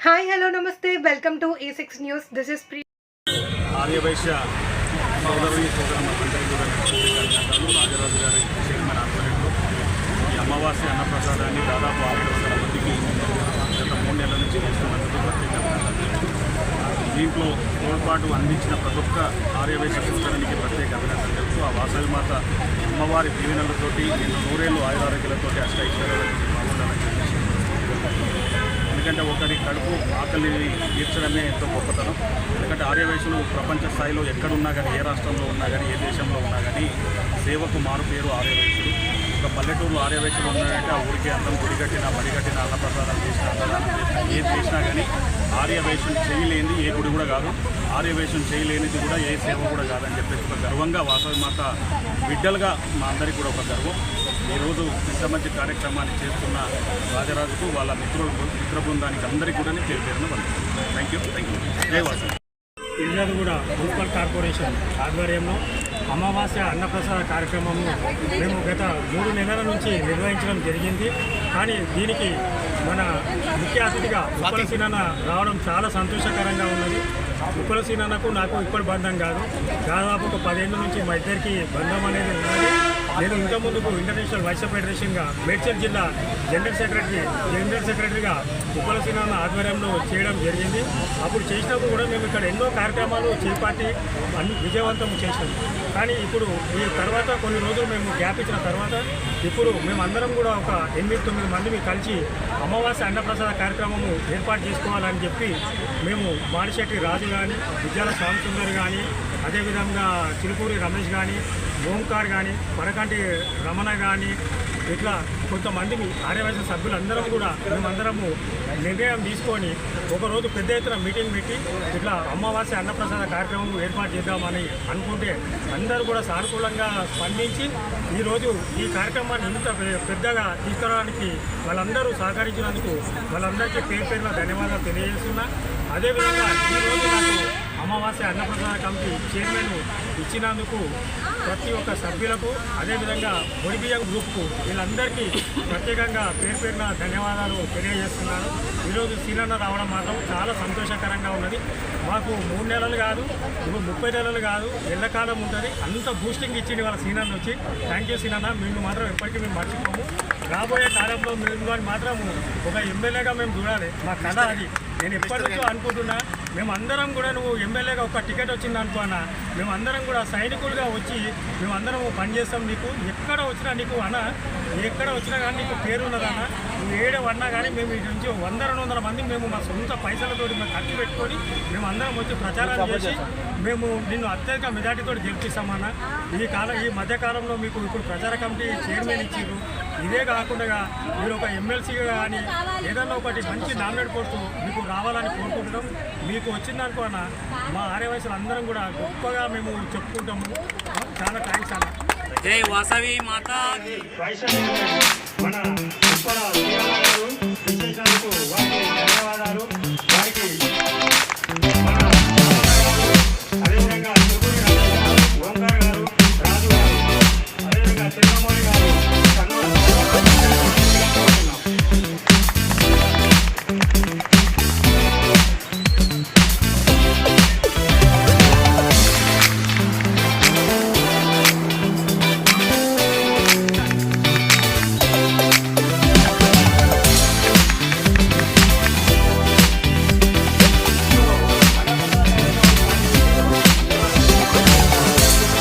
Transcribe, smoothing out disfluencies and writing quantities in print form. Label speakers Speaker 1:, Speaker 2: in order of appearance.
Speaker 1: Hi hello నమస్తే welcome to A6 news. This is ప్రీ.
Speaker 2: ఆర్యవైశ్య సోదరుని సోదరమ్మలందరికీ కూడా రాజరాజు గారి చైర్మన్ ఆధ్వర్యంలో ఈ అమావాస్య అన్నప్రసాదాన్ని దాదాపు 600 మందికి గత 3 నెలల నుంచి చేస్తున్నందుకు ప్రత్యేకంగా దీంట్లో తోడ్పాటు అందించిన ప్రతి ఒక్క ఆర్యవైశ్య సోదరునికి ప్రత్యేక అభినందనలు చెప్తూ ఆ వాసవి మాత అమ్మవారి దీవెనలతోటి నేను 100 ఏళ్ళు ఆయురారోగ్యాలతోటి అష్టైశ్వర్యాలతో బాగుండాలని చెప్పేసి. ఎందుకంటే ఒకరి కడుపు ఆకలి తీర్చడమే ఎంతో గొప్పతనం. ఎందుకంటే ఆర్యవైశ్యులు ప్రపంచ స్థాయిలో ఎక్కడున్నా కానీ, ఏ రాష్ట్రంలో ఉన్నా కానీ, ఏ దేశంలో ఉన్నా కానీ సేవకు మారు పేరు ఆర్యవైశ్యులు. ఒక పల్లెటూరులో ఆర్యవైశ్యులు ఉన్నారంటే ఆ ఊరికి అందం గుడిగట్టిన బడిగట్టిన అన్నప్రసాదం చేసిన అన్నదానం చేసిన ఏది చేసినా కానీ ఆర్యవైశ్యులు చేయలేనిది ఏ గుడి కూడా కాదు, ఆర్యవైశ్యులు చేయలేనిది కూడా ఏ సేవ కూడా కాదని చెప్పేసి ఒక గర్వంగా వాసవి మాత బిడ్డలుగా మా అందరికీ కూడా ఒక గర్వం. ఈరోజు ఇంత మంచి కార్యక్రమాన్ని చేస్తున్న రాజరాజుకు వాళ్ళ మిత్ర బృందానికి అందరికీ కూడా పేరును పంపుతున్నాను. Thank you. జై వాసవి.
Speaker 3: ఇర్యాదగూడ మున్సిపల్ కార్పొరేషన్ ఆధ్వర్యంలో అమావాస్య అన్నప్రసాద కార్యక్రమము మేము గత 3 నెలల నుంచి నిర్వహించడం జరిగింది. కానీ దీనికి మన ముఖ్య అతిథిగా ఉప్పల సీనన్న రావడం చాలా సంతోషకరంగా ఉన్నది. ఉప్పల సీనన్నకు నాకు ఇప్పటి బంధం కాదు, దాదాపు ఒక 10 ఏళ్ళ నుంచి మా ఇద్దరికి బంధం అనేది ఉన్నది. నేను ఇంతకుముందుకు ఇంటర్నేషనల్ వైశ్య ఫెడరేషన్గా మేడ్చల్ జిల్లా జనరల్ సెక్రటరీగా ఉప్పల సీనన్న ఆధ్వర్యంలో చేయడం జరిగింది. అప్పుడు చేసినప్పుడు కూడా మేము ఇక్కడ ఎన్నో కార్యక్రమాలు చేపట్టి విజయవంతం చేసాం. కానీ ఇప్పుడు ఈ తర్వాత కొన్ని రోజులు మేము గ్యాప్ ఇచ్చిన తర్వాత ఇప్పుడు మేమందరం కూడా ఒక 8-9 మంది కలిసి అమావాస్య అన్నప్రసాద కార్యక్రమము ఏర్పాటు చేసుకోవాలని చెప్పి మేము మాడిశెట్టి రాజు కానీ, విద్యాల స్వామిసుందర్ కానీ, అదేవిధంగా చిలుకూరి రమేష్ కానీ, ఓంకార్ కానీ, పరకంటి రమణ కానీ, ఇట్లా కొంతమంది ఆర్యవైశ్య సభ్యులందరం కూడా మేమందరము నిర్ణయం తీసుకొని ఒకరోజు పెద్ద ఎత్తున మీటింగ్ పెట్టి ఇట్లా అమావాస్య అన్నప్రసాద కార్యక్రమం ఏర్పాటు చేద్దామని అనుకుంటే అందరూ కూడా సానుకూలంగా స్పందించి ఈరోజు ఈ కార్యక్రమాన్ని ఇంత పెద్దగా తీసుకురావడానికి వాళ్ళందరూ సహకరించినందుకు వాళ్ళందరికీ పేరున ధన్యవాదాలు తెలియజేస్తున్నా. అదేవిధంగా ఈరోజు నాకు అమావాస్య అన్నప్రసాద కమిటీ చైర్మన్ ఇచ్చినందుకు ప్రతి ఒక్క సభ్యులకు, అదేవిధంగా బొడిబియ్యం గ్రూప్కు వీళ్ళందరికీ ప్రత్యేకంగా పేరున ధన్యవాదాలు తెలియజేస్తున్నాను. ఈరోజు సీనన్న రావడం మాత్రం చాలా సంతోషకరంగా ఉన్నది. మాకు 3 నెలలు కాదు, 30 నెలలు కాదు, ఎల్లకాలం ఉంటుంది. అంత బూస్టింగ్ ఇచ్చింది వాళ్ళ సీనన్న వచ్చి. థ్యాంక్ యూ సీనన్న. మేము మాత్రం ఎప్పటికీ మేము మర్చిపోము. రాబోయే కాలంలో మేము మాత్రం ఒక ఎమ్మెల్యేగా మేము చూడాలి. మా కళ అది. నేను ఎప్పటి నుంచో అనుకుంటున్నా, మేమందరం కూడా నువ్వు ఎమ్మెల్యేగా ఒక టికెట్ వచ్చింది అనుకోనా, మేమందరం కూడా సైనికులుగా వచ్చి మేమందరం పనిచేస్తాం. నీకు ఎక్కడ వచ్చినా నీకు ఎక్కడ వచ్చినా కానీ నీకు పేరు ఉన్నదన్నా, నువ్వు ఏడవన్నా కానీ మేము ఇటు నుంచి 100-200 మంది మేము మా సొంత పైసలతో మేము ఖర్చు పెట్టుకొని మేము అందరం వచ్చి ప్రచారం చేసి మేము నిన్ను అత్యధిక మెజార్టీతో గెలిపిస్తామన్నా. ఈ మధ్యకాలంలో మీకు ఇప్పుడు ప్రచార కమిటీ చైర్మన్ ఇచ్చారు. ఇదే కాకుండా మీరు ఒక ఎమ్మెల్సీగా కానీ ఏదన్నా ఒకటి మంచి నామినేట్ పోస్టు మీకు రావాలని కోరుకుంటున్నాం. మీకు వచ్చిందనుకో అన్న, మా ఆర్యవైశ్యులు అందరం కూడా గొప్పగా మేము చెప్పుకుంటాము. చాలా థ్యాంక్స్ అన్న.
Speaker 4: జై వాసవి మాత.
Speaker 3: మన